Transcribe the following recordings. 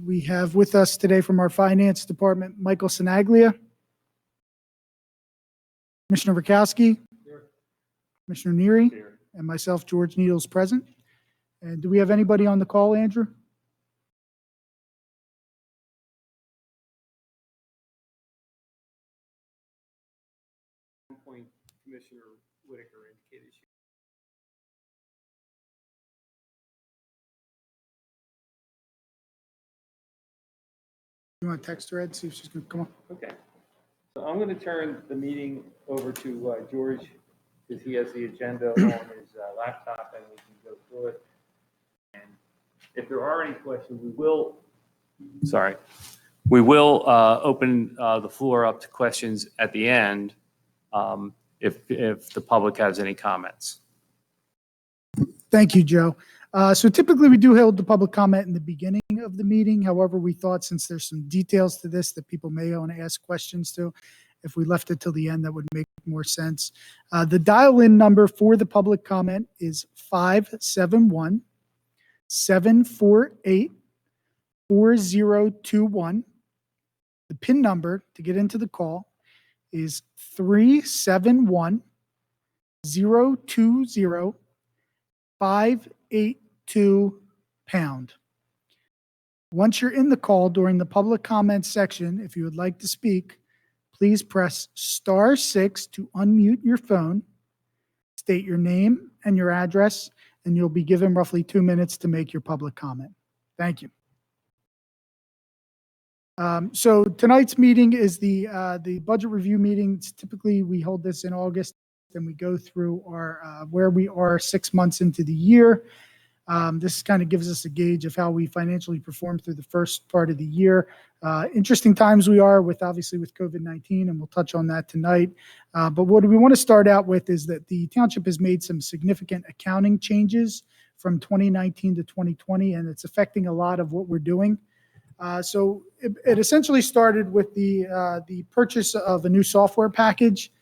We have with us today from our finance department, Michael Sinaglia, Commissioner Rakowski, Commissioner Neary, and myself, George Needles, present. And do we have anybody on the call, Andrew? Point Commissioner Whitaker indicated she. You want to text her, Ed, see if she's going to come on? Okay. So I'm going to turn the meeting over to George because he has the agenda on his laptop and we can go through it. And if there are any questions, we will open the floor up to questions at the end if the public has any comments. Thank you, Joe. So typically we do hold the public comment in the beginning of the meeting. However, we thought since there's some details to this that people may want to ask questions to, if we left it till the end, that would make more sense. The dial-in number for the public comment is 571-748-4021. The PIN number to get into the call is 371-020-582#. Once you're in the call during the public comment section, if you would like to speak, please press *6 to unmute your phone, state your name and your address, and you'll be given roughly 2 minutes to make your public comment. Thank you. So tonight's meeting is the budget review meeting. Typically, we hold this in August, and we go through our where we are 6 months into the year. This kind of gives us a gauge of how we financially performed through the first part of the year. Interesting times we are with, obviously, with COVID-19, and we'll touch on that tonight. But what we want to start out with is that the township has made some significant accounting changes from 2019 to 2020, and it's affecting a lot of what we're doing. So it essentially started with the purchase of a new software package.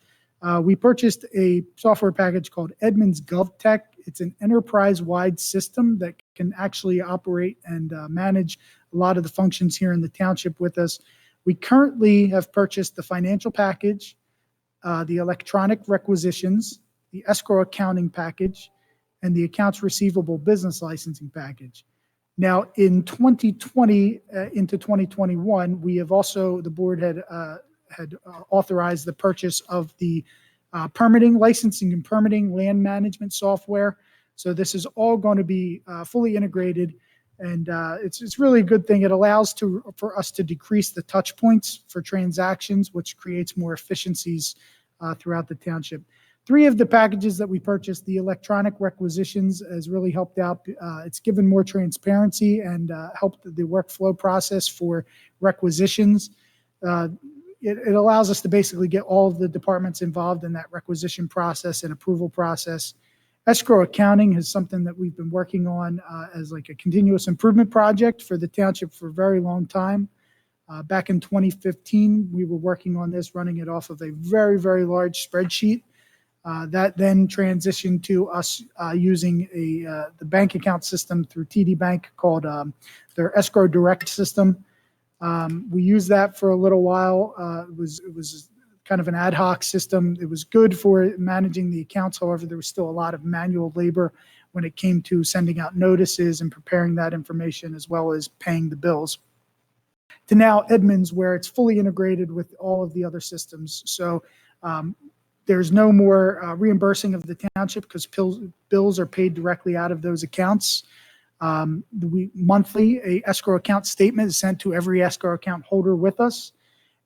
We purchased a software package called Edmunds GovTech. It's an enterprise-wide system that can actually operate and manage a lot of the functions here in the township with us. We currently have purchased the financial package, the electronic requisitions, the escrow accounting package, and the accounts receivable business licensing package. Now, in 2020 into 2021, we have also, the board had authorized the purchase of the permitting, licensing and permitting land management software. So this is all going to be fully integrated, and it's really a good thing. It allows for us to decrease the touch points for transactions, which creates more efficiencies throughout the township. 3 of the packages that we purchased, the electronic requisitions, has really helped out. It's given more transparency and helped the workflow process for requisitions. It allows us to basically get all of the departments involved in that requisition process and approval process. Escrow accounting is something that we've been working on as like a continuous improvement project for the township for a very long time. Back in 2015, we were working on this, running it off of a very, very large spreadsheet. That then transitioned to us using the bank account system through TD Bank called their Escrow Direct system. We used that for a little while. It was kind of an ad hoc system. It was good for managing the accounts. However, there was still a lot of manual labor when it came to sending out notices and preparing that information as well as paying the bills. To now Edmunds, where it's fully integrated with all of the other systems. So there's no more reimbursing of the township because bills are paid directly out of those accounts. Monthly, a escrow account statement is sent to every escrow account holder with us.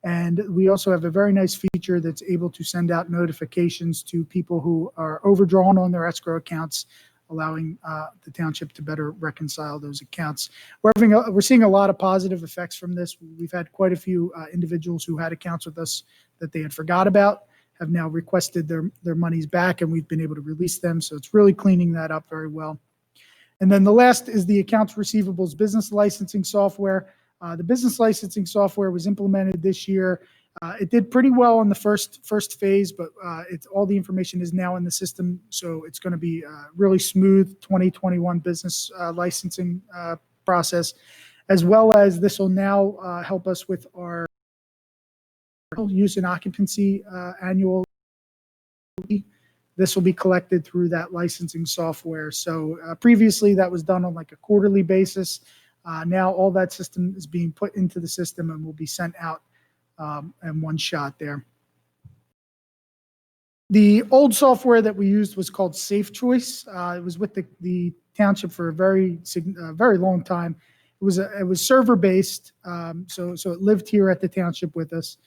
And we also have a very nice feature that's able to send out notifications to people who are overdrawn on their escrow accounts, allowing the township to better reconcile those accounts. We're seeing a lot of positive effects from this. We've had quite a few individuals who had accounts with us that they had forgot about, have now requested their monies back, and we've been able to release them. So it's really cleaning that up very well. And then the last is the accounts receivables business licensing software. The business licensing software was implemented this year. It did pretty well in the first phase, but all the information is now in the system. So it's going to be really smooth 2021 business licensing process. as well as this will now help us with our use and occupancy annual. This will be collected through that licensing software. So previously that was done on like a quarterly basis. Now all that system is being put into the system and will be sent out in one shot there. The old software that we used was called Safe Choice. It was with the township for a very long time. It was server based, so it lived here at the township with us.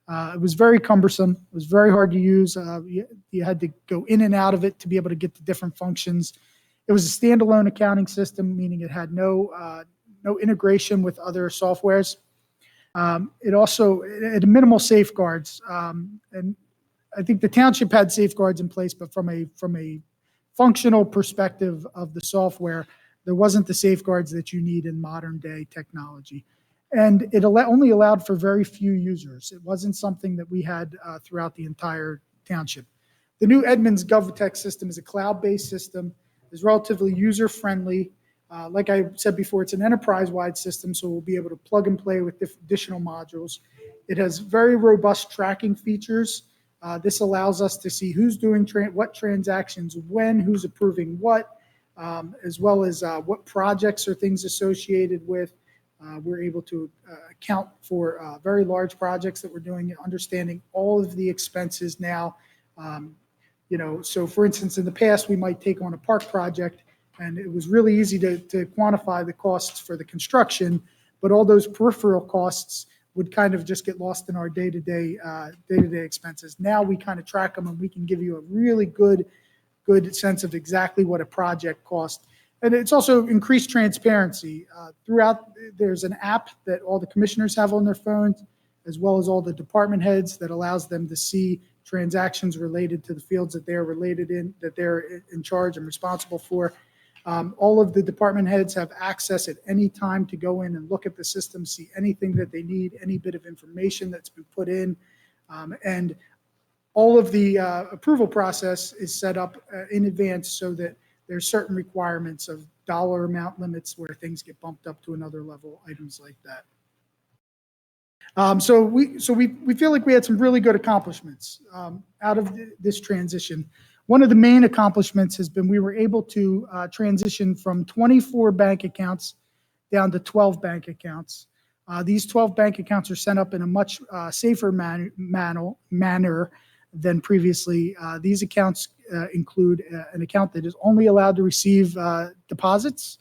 It was very cumbersome. It was very hard to use. You had to go in and out of it to be able to get the different functions. It was a standalone accounting system, meaning it had no integration with other softwares. It had minimal safeguards, and I think the township had safeguards in place, but from a functional perspective of the software, there wasn't the safeguards that you need in modern day technology. And it only allowed for very few users. It wasn't something that we had throughout the entire township. The new Edmunds GovTech system is a cloud-based system, is relatively user-friendly. Like I said before, it's an enterprise-wide system, so we'll be able to plug and play with additional modules. It has very robust tracking features. This allows us to see who's doing what transactions when, who's approving what, as well as what projects or things associated with. We're able to account for very large projects that we're doing, understanding all of the expenses now. So for instance, in the past, we might take on a park project, and it was really easy to quantify the costs for the construction, but all those peripheral costs would kind of just get lost in our day-to-day expenses. Now we kind of track them, and we can give you a really good sense of exactly what a project cost. And it's also increased transparency. There's an app that all the commissioners have on their phones, as well as all the department heads, that allows them to see transactions related to the fields that they're in charge and responsible for. All of the department heads have access at any time to go in and look at the system, see anything that they need, any bit of information that's been put in. And all of the approval process is set up in advance so that there's certain requirements of dollar amount limits where things get bumped up to another level, items like that. So we feel like we had some really good accomplishments out of this transition. One of the main accomplishments has been we were able to transition from 24 bank accounts down to 12 bank accounts. These 12 bank accounts are set up in a much safer manner than previously. These accounts include an account that is only allowed to receive deposits,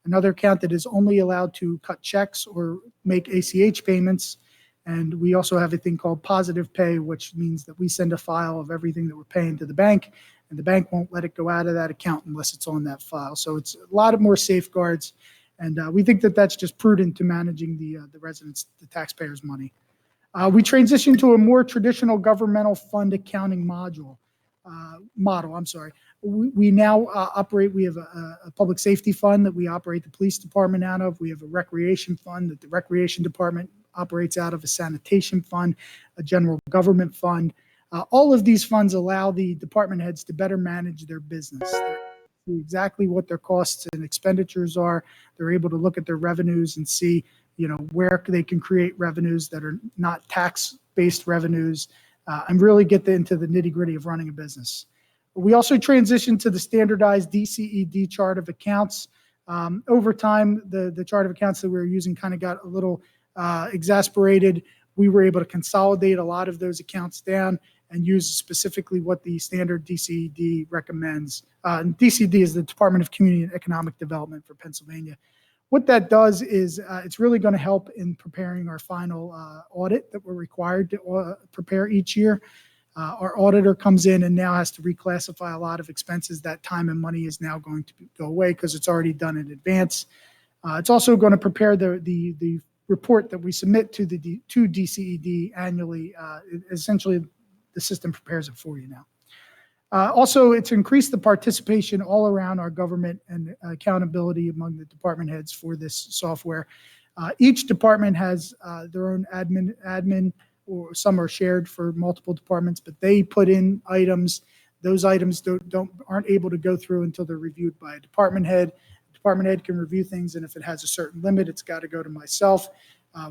another account that is only allowed to cut checks or make ACH payments, and we also have a thing called positive pay, which means that we send a file of everything that we're paying to the bank, and the bank won't let it go out of that account unless it's on that file. So it's a lot of more safeguards, and we think that that's just prudent to managing the residents, the taxpayers' money. We transitioned to a more traditional governmental fund accounting model. We now operate, we have a public safety fund that we operate the police department out of. We have a recreation fund that the recreation department operates out of, a sanitation fund, a general government fund. All of these funds allow the department heads to better manage their business. They're exactly what their costs and expenditures are. They're able to look at their revenues and see, where they can create revenues that are not tax-based revenues, and really get into the nitty-gritty of running a business. We also transitioned to the standardized DCED chart of accounts. Over time, the chart of accounts that we were using kind of got a little exasperated. We were able to consolidate a lot of those accounts down and use specifically what the standard DCED recommends. DCED is the Department of Community and Economic Development for Pennsylvania. What that does is it's really going to help in preparing our final audit that we're required to prepare each year. Our auditor comes in and now has to reclassify a lot of expenses. That time and money is now going to go away because it's already done in advance. It's also going to prepare the report that we submit to DCED annually. Essentially, the system prepares it for you now. Also, it's increased the participation all around our government and accountability among the department heads for this software. Each department has their own admin, or some are shared for multiple departments, but they put in items. Those items aren't able to go through until they're reviewed by a department head. The department head can review things, and if it has a certain limit, it's got to go to myself.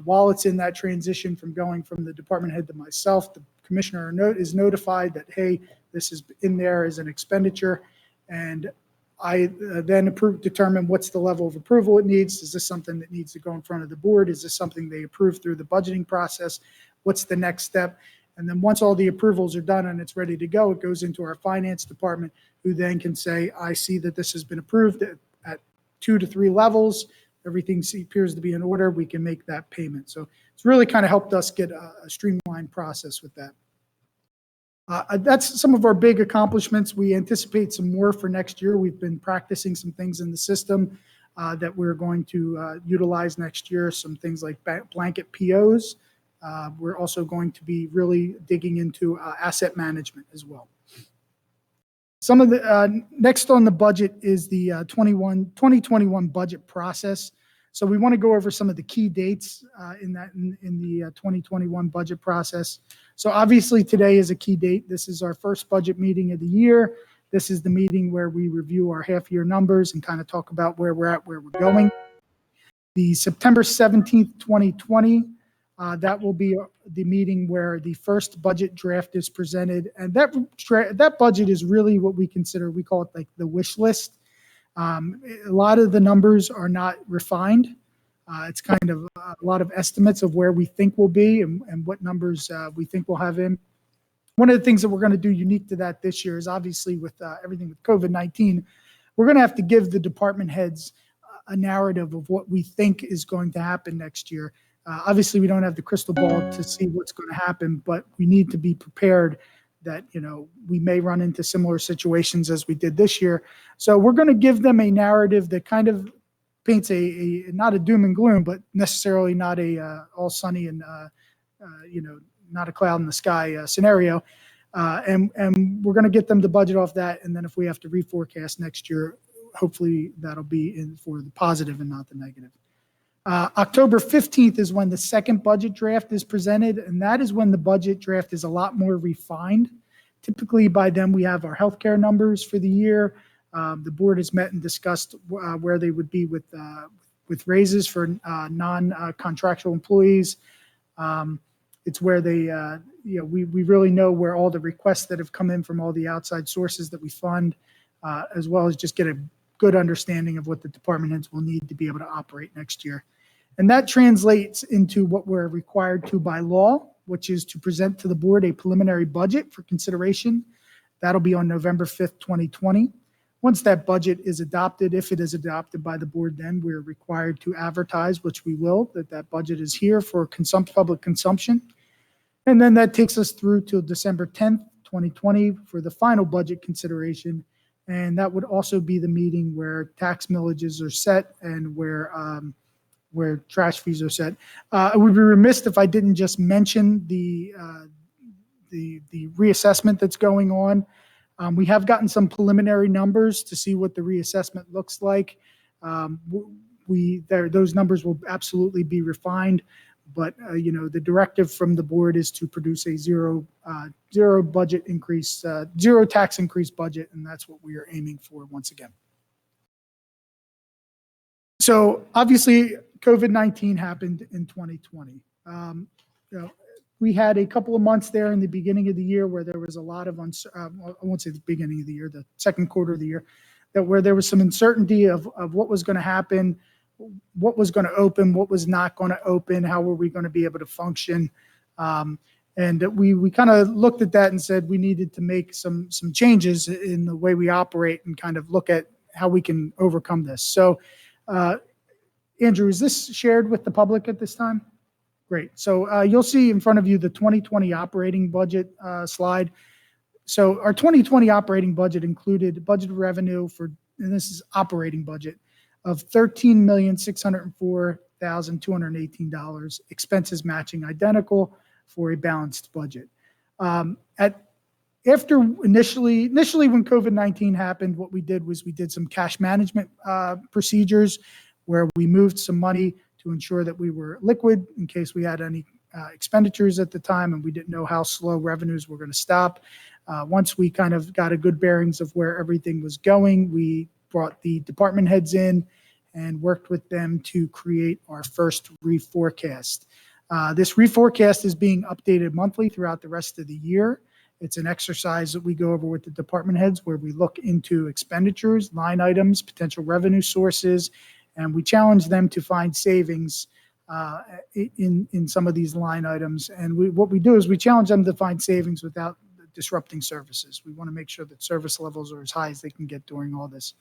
While it's in that transition from going from the department head to myself, the commissioner is notified that, hey, this is in there as an expenditure, and I then determine what's the level of approval it needs. Is this something that needs to go in front of the board? Is this something they approve through the budgeting process? What's the next step? And then once all the approvals are done and it's ready to go, it goes into our finance department, who then can say, I see that this has been approved at 2 to 3 levels. Everything appears to be in order. We can make that payment. So it's really kind of helped us get a streamlined process with that. That's some of our big accomplishments. We anticipate some more for next year. We've been practicing some things in the system that we're going to utilize next year, some things like blanket POs. We're also going to be really digging into asset management as well. Some of the next on the budget is the 2021 budget process. So we want to go over some of the key dates in the 2021 budget process. So obviously today is a key date. This is our first budget meeting of the year. This is the meeting where we review our half-year numbers and kind of talk about where we're at, where we're going. The September 17th, 2020, that will be the meeting where the first budget draft is presented. And that budget is really what we call it like the wish list. A lot of the numbers are not refined. It's kind of a lot of estimates of where we think we'll be and what numbers we think we'll have in. One of the things that we're going to do unique to that this year is obviously with everything with COVID-19, we're going to have to give the department heads a narrative of what we think is going to happen next year. Obviously, we don't have the crystal ball to see what's going to happen, but we need to be prepared that, we may run into similar situations as we did this year. So we're going to give them a narrative that kind of paints not a doom and gloom, but necessarily not a all sunny and, not a cloud in the sky scenario. And we're going to get them the budget off that. And then if we have to reforecast next year, hopefully that'll be in for the positive and not the negative. October 15th is when the second budget draft is presented, and that is when the budget draft is a lot more refined. Typically by then we have our healthcare numbers for the year. The board has met and discussed where they would be with raises for non-contractual employees. It's where they, we really know where all the requests that have come in from all the outside sources that we fund, as well as just get a good understanding of what the department heads will need to be able to operate next year. And that translates into what we're required to by law, which is to present to the board a preliminary budget for consideration. That'll be on November 5th, 2020. Once that budget is adopted, if it is adopted by the board, then we're required to advertise, which we will, that budget is here for public consumption. And then that takes us through till December 10th, 2020 for the final budget consideration. And that would also be the meeting where tax millages are set and where trash fees are set. I would be remiss if I didn't just mention the reassessment that's going on. We have gotten some preliminary numbers to see what the reassessment looks like. Those numbers will absolutely be refined, but the directive from the board is to produce a zero budget increase, zero tax increase budget, and that's what we are aiming for once again. So obviously, COVID-19 happened in 2020. We had a couple of months there in the beginning of the year where there was a lot of, I won't say the beginning of the year, the second quarter of the year, where there was some uncertainty of what was going to happen, what was going to open, what was not going to open, how were we going to be able to function. And we kind of looked at that and said we needed to make some changes in the way we operate and kind of look at how we can overcome this. So, Andrew, is this shared with the public at this time? Great. So you'll see in front of you the 2020 operating budget slide. So our 2020 operating budget included budget revenue and this is operating budget, of $13,604,218, expenses matching identical for a balanced budget. After initially when COVID-19 happened, what we did was we did some cash management procedures where we moved some money to ensure that we were liquid in case we had any expenditures at the time and we didn't know how slow revenues were going to stop. Once we kind of got a good bearings of where everything was going, we brought the department heads in and worked with them to create our first reforecast. This reforecast is being updated monthly throughout the rest of the year. It's an exercise that we go over with the department heads where we look into expenditures, line items, potential revenue sources, and we challenge them to find savings in some of these line items. And what we do is we challenge them to find savings without disrupting services. We want to make sure that service levels are as high as they can get during all this.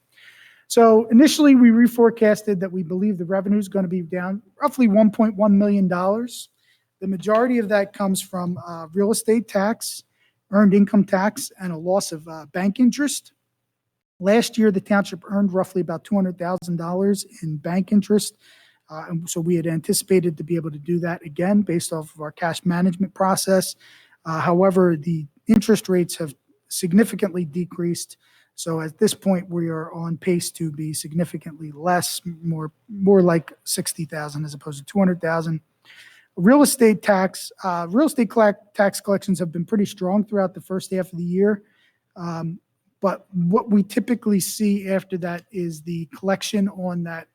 So initially, we reforecasted that we believe the revenue is going to be down roughly $1.1 million. The majority of that comes from real estate tax, earned income tax, and a loss of bank interest. Last year, the township earned roughly about $200,000 in bank interest. And so we had anticipated to be able to do that again based off of our cash management process. However, the interest rates have significantly decreased. So at this point, we are on pace to be significantly less, more like $60,000 as opposed to $200,000. Real estate tax collections have been pretty strong throughout the first half of the year. But what we typically see after that is the collection on that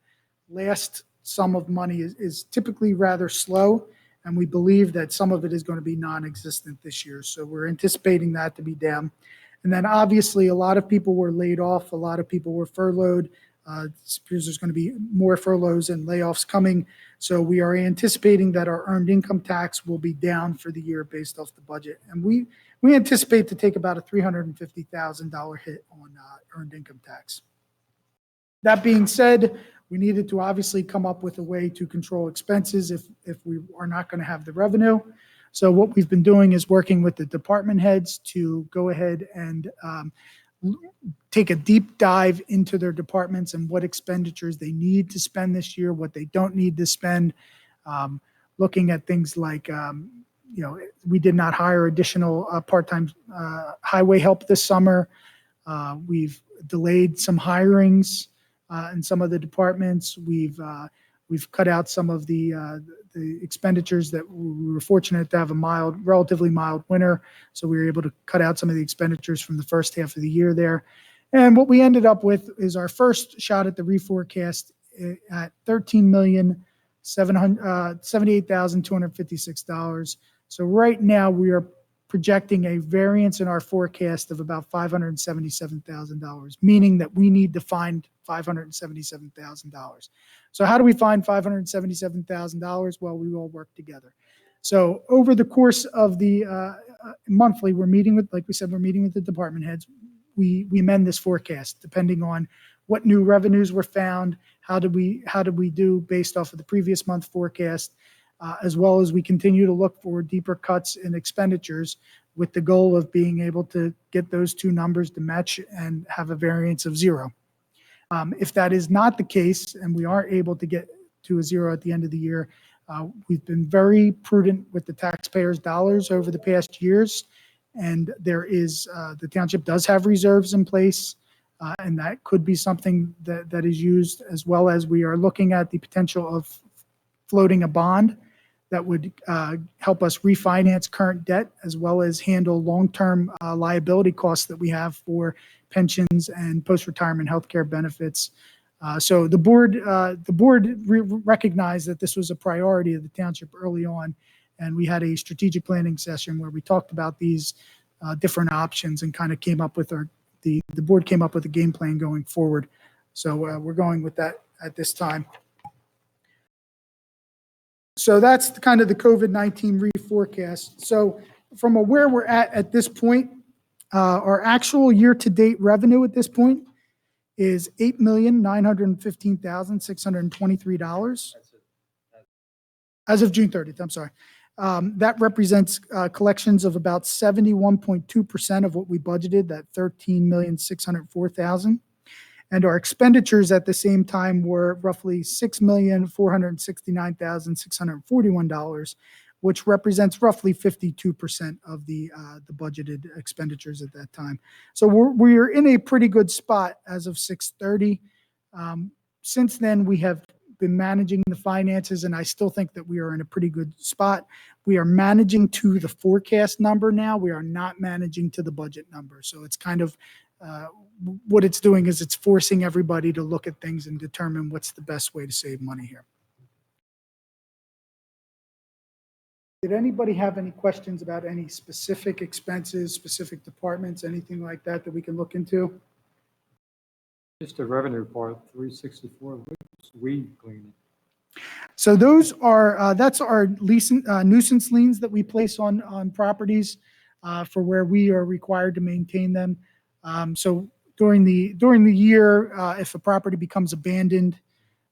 last sum of money is typically rather slow. And we believe that some of it is going to be non-existent this year. So we're anticipating that to be down. And then obviously a lot of people were laid off. A lot of people were furloughed. There's going to be more furloughs and layoffs coming. So we are anticipating that our earned income tax will be down for the year based off the budget. And we anticipate to take about a $350,000 hit on earned income tax. That being said, we needed to obviously come up with a way to control expenses if we are not going to have the revenue. So what we've been doing is working with the department heads to go ahead and take a deep dive into their departments and what expenditures they need to spend this year, what they don't need to spend, looking at things like, we did not hire additional part-time highway help this summer. We've delayed some hirings in some of the departments. We've cut out some of the expenditures that we were fortunate to have a relatively mild winter. So we were able to cut out some of the expenditures from the first half of the year there. And what we ended up with is our first shot at the reforecast at $13,778,256. So right now we are projecting a variance in our forecast of about $577,000, meaning that we need to find $577,000. So how do we find $577,000? Well, we all work together. So over the course of the monthly, we're meeting with the department heads. We amend this forecast depending on what new revenues were found, how did we do based off of the previous month forecast, as well as we continue to look for deeper cuts in expenditures with the goal of being able to get those two numbers to match and have a variance of zero. If that is not the case and we aren't able to get to a zero at the end of the year, we've been very prudent with the taxpayers' dollars over the past years. And there is, the township does have reserves in place, and that could be something that is used, as well as we are looking at the potential of floating a bond that would help us refinance current debt, as well as handle long-term liability costs that we have for pensions and post-retirement healthcare benefits. So the board recognized that this was a priority of the township early on, and we had a strategic planning session where we talked about these different options and kind of came up with the board came up with a game plan going forward. So we're going with that at this time. So that's kind of the COVID-19 reforecast. So from where we're at this point, our actual year-to-date revenue at this point is $8,915,623 as of June 30th. I'm sorry. That represents collections of about 71.2% of what we budgeted, that $13,604,000. And our expenditures at the same time were roughly $6,469,641, which represents roughly 52% of the budgeted expenditures at that time. So we're in a pretty good spot as of 6/30. Since then, we have been managing the finances, and I still think that we are in a pretty good spot. We are managing to the forecast number now. We are not managing to the budget number. So it's kind of what it's doing is it's forcing everybody to look at things and determine what's the best way to save money here. Did anybody have any questions about any specific expenses, specific departments, anything like that that we can look into? Just the revenue part, 364, weed cleaning. So those are, that's our nuisance liens that we place on properties for where we are required to maintain them. So during the year, if a property becomes abandoned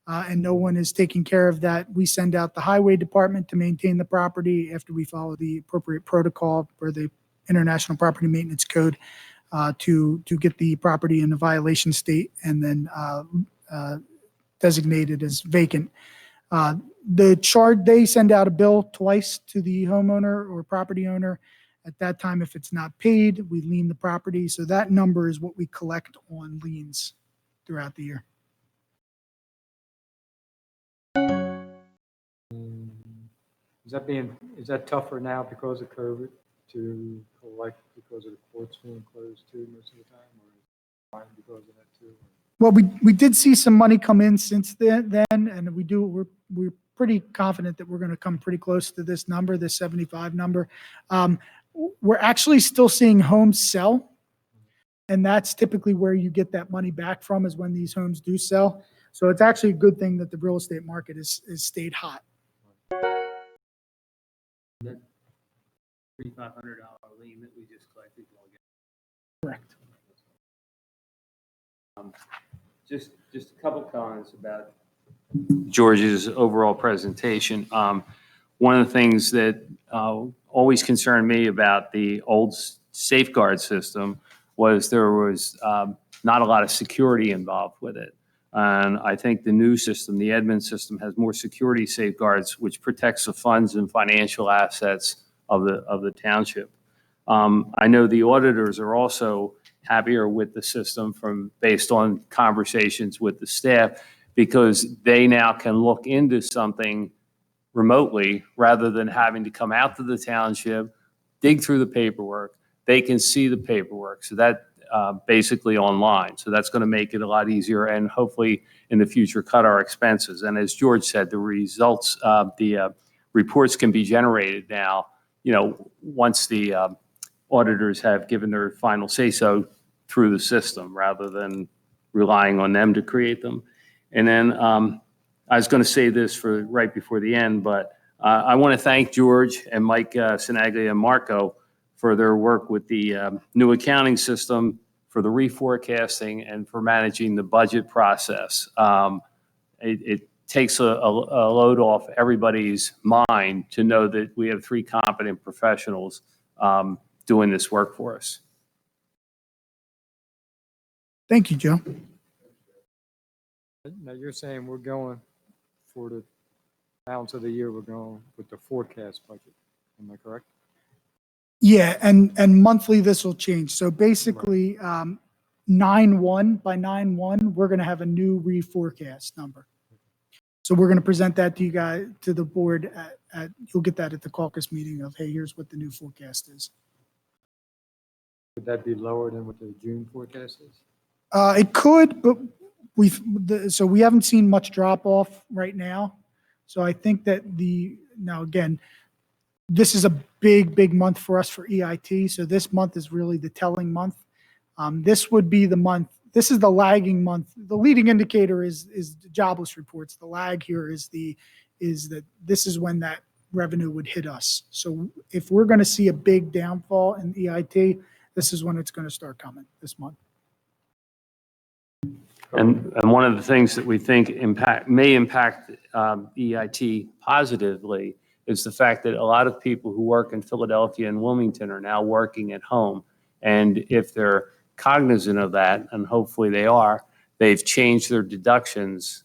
and no one is taking care of that, we send out the highway department to maintain the property after we follow the appropriate protocol for the International Property Maintenance Code to get the property in a violation state and then designated as vacant. They send out a bill twice to the homeowner or property owner. At that time, if it's not paid, we lien the property. So that number is what we collect on liens throughout the year. Is that tougher now because of COVID to collect because of the courts being closed too most of the time, or is it fine because of that too? Well, we did see some money come in since then, and we're pretty confident that we're going to come pretty close to this number, this 75 number. We're actually still seeing homes sell, and that's typically where you get that money back from, is when these homes do sell. So it's actually a good thing that the real estate market is stayed hot. That $3,500 lien that we just collected. Correct. Just a couple comments about George's overall presentation. One of the things that always concerned me about the old safeguard system was there was not a lot of security involved with it. And I think the new system, the admin system, has more security safeguards, which protects the funds and financial assets of the township. I know the auditors are also happier with the system based on conversations with the staff, because they now can look into something remotely rather than having to come out to the township, dig through the paperwork. They can see the paperwork. So that basically online. So that's going to make it a lot easier and hopefully in the future cut our expenses. And as George said, the results, the reports can be generated now, once the auditors have given their final say-so through the system rather than relying on them to create them. And then I was going to say this for right before the end, but I want to thank George and Mike Sinaglia and Marco for their work with the new accounting system, for the reforecasting, and for managing the budget process. It takes a load off everybody's mind to know that we have three competent professionals doing this work for us. Thank you, Joe. Now you're saying we're going for the balance of the year, we're going with the forecast budget. Am I correct? Yeah, and monthly this will change. So basically, 9/1 by 9/1, we're going to have a new reforecast number. So we're going to present that to you guys, to the board. You'll get that at the caucus meeting of, hey, here's what the new forecast is. Would that be lower than what the June forecast is? It could, but so we haven't seen much drop off right now. So I think that now again, this is a big month for us for EIT. So this month is really the telling month. This would be the month. This is the lagging month. The leading indicator is the jobless reports. The lag here is that this is when that revenue would hit us. So if we're going to see a big downfall in EIT, this is when it's going to start coming this month. And one of the things that we think may impact EIT positively is the fact that a lot of people who work in Philadelphia and Wilmington are now working at home. And if they're cognizant of that, and hopefully they are, they've changed their deductions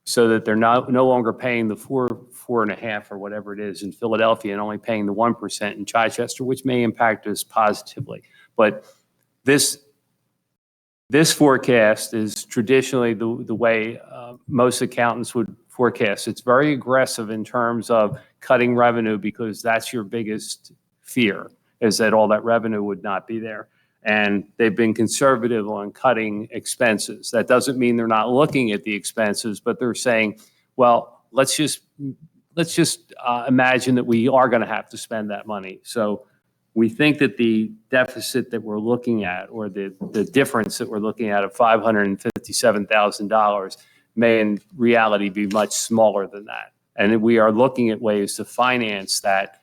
so that they're no longer paying the 4.5 or whatever it is in Philadelphia and only paying the 1% in Chichester, which may impact us positively. But this forecast is traditionally the way most accountants would forecast. It's very aggressive in terms of cutting revenue because that's your biggest fear, is that all that revenue would not be there. and they've been conservative on cutting expenses. That doesn't mean they're not looking at the expenses, but they're saying, well, let's just imagine that we are going to have to spend that money. So we think that the deficit that we're looking at, or the difference that we're looking at of $557,000, may in reality be much smaller than that. And we are looking at ways to finance that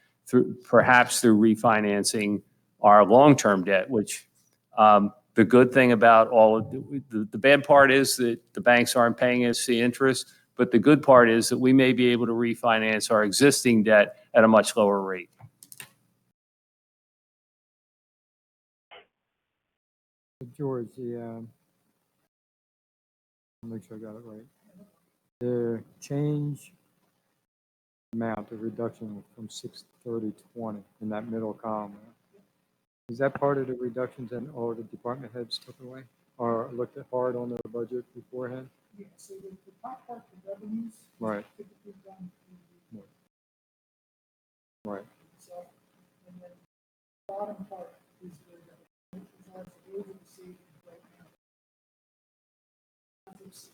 perhaps through refinancing our long-term debt, which the good thing about all of the bad part is that the banks aren't paying us the interest, but the good part is that we may be able to refinance our existing debt at a much lower rate. George, I'll make sure I got it right. The change amount, the reduction from 63020 in that middle column, is that part of the reductions that all the department heads took away or looked at hard on their budget beforehand? Yeah, so the top part, the revenues. Right. Typically done through Right. so, and then the bottom part is where the, those are the savings right now. Some of these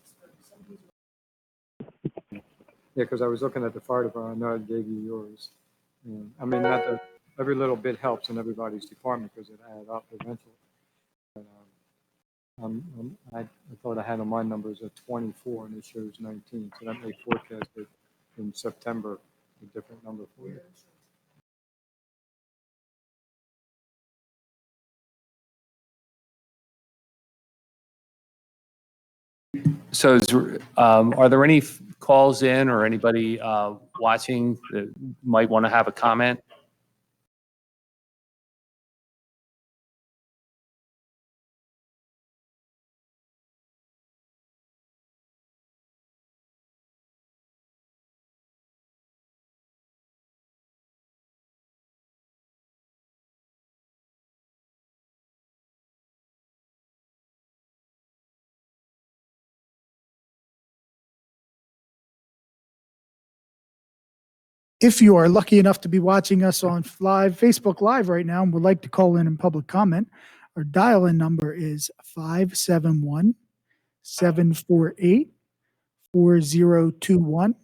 Yeah, because I was looking at the fire department. I know I gave you yours. And, I mean, not that every little bit helps in everybody's department because it adds up eventually. But, I thought I had on my numbers at 24 and it shows 19. So that may forecast it in September a different number for you. So are there any calls in or anybody watching that might want to have a comment? If you are lucky enough to be watching us on Facebook Live right now and would like to call in public comment, our dial-in number is 571-748-4021.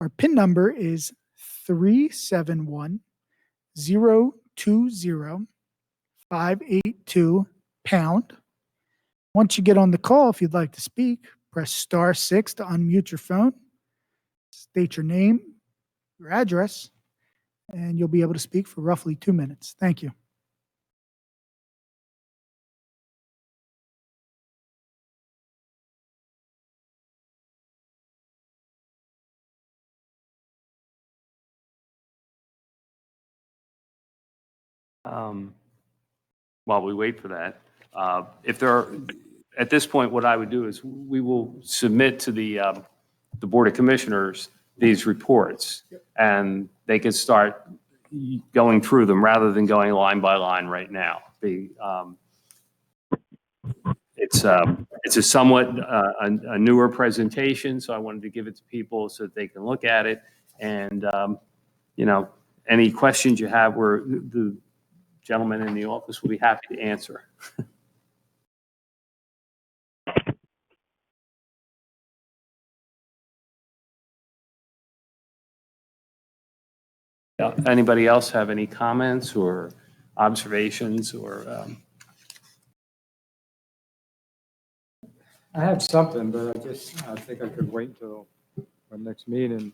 Our PIN number is 371-020-582#. Once you get on the call, if you'd like to speak, press *6 to unmute your phone, state your name, your address, and you'll be able to speak for roughly 2 minutes. Thank you. While we wait for that, if there are, at this point, what I would do is we will submit to the Board of Commissioners these reports, and they can start going through them rather than going line by line right now. It's a somewhat a newer presentation, so I wanted to give it to people so that they can look at it. And, any questions you have, the gentleman in the office will be happy to answer. Anybody else have any comments or observations or? I have something, but I think I could wait until our next meeting.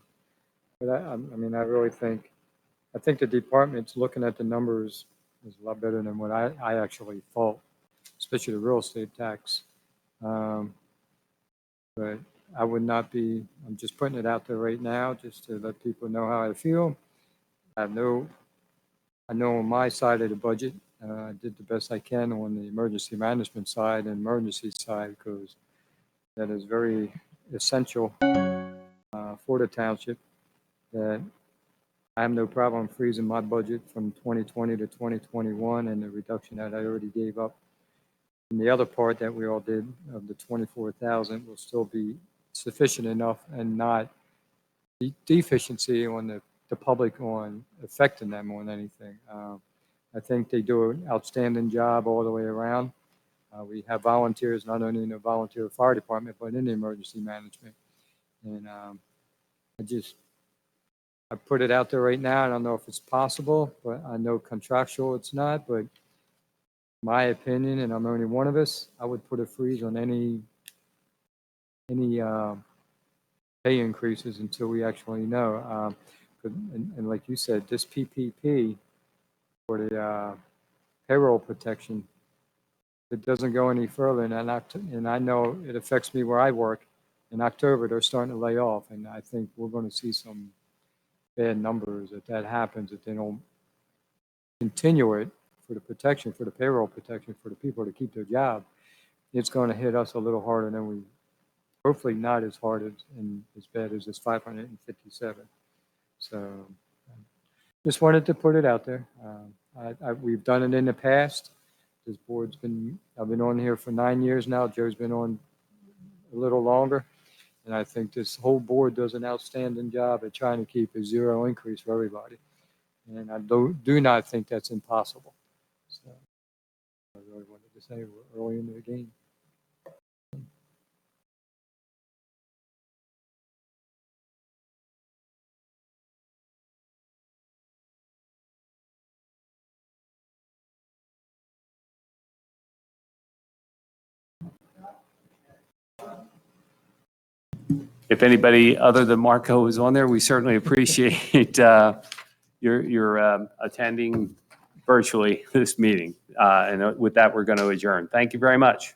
But I really think the department's looking at the numbers is a lot better than what I actually thought, especially the real estate tax. But I would not be, I'm just putting it out there right now just to let people know how I feel. I know on my side of the budget, I did the best I can on the emergency management side and emergency side because that is very essential for the township. That I have no problem freezing my budget from 2020 to 2021 and the reduction that I already gave up. And the other part that we all did of the 24,000 will still be sufficient enough and not deficiency on the public on affecting them on anything. I think they do an outstanding job all the way around. We have volunteers, not only in the volunteer fire department, but in the emergency management. And I put it out there right now. I don't know if it's possible, but I know contractual it's not, but my opinion, and I'm only one of us, I would put a freeze on any pay increases until we actually know. And like you said, this PPP for the payroll protection, if it doesn't go any further, and I know it affects me where I work, in October, they're starting to lay off, and I think we're going to see some bad numbers if that happens, if they don't continue it for the protection, for the payroll protection, for the people to keep their job. It's going to hit us a little harder than we, hopefully not as hard and as bad as this 557. So just wanted to put it out there. We've done it in the past. This board's I've been on here for 9 years now. Joe's been on a little longer. And I think this whole board does an outstanding job at trying to keep a zero increase for everybody. And I do not think that's impossible. So I really wanted to say we're early into the game. If anybody other than Marco is on there, we certainly appreciate your attending virtually this meeting. And with that, we're going to adjourn. Thank you very much.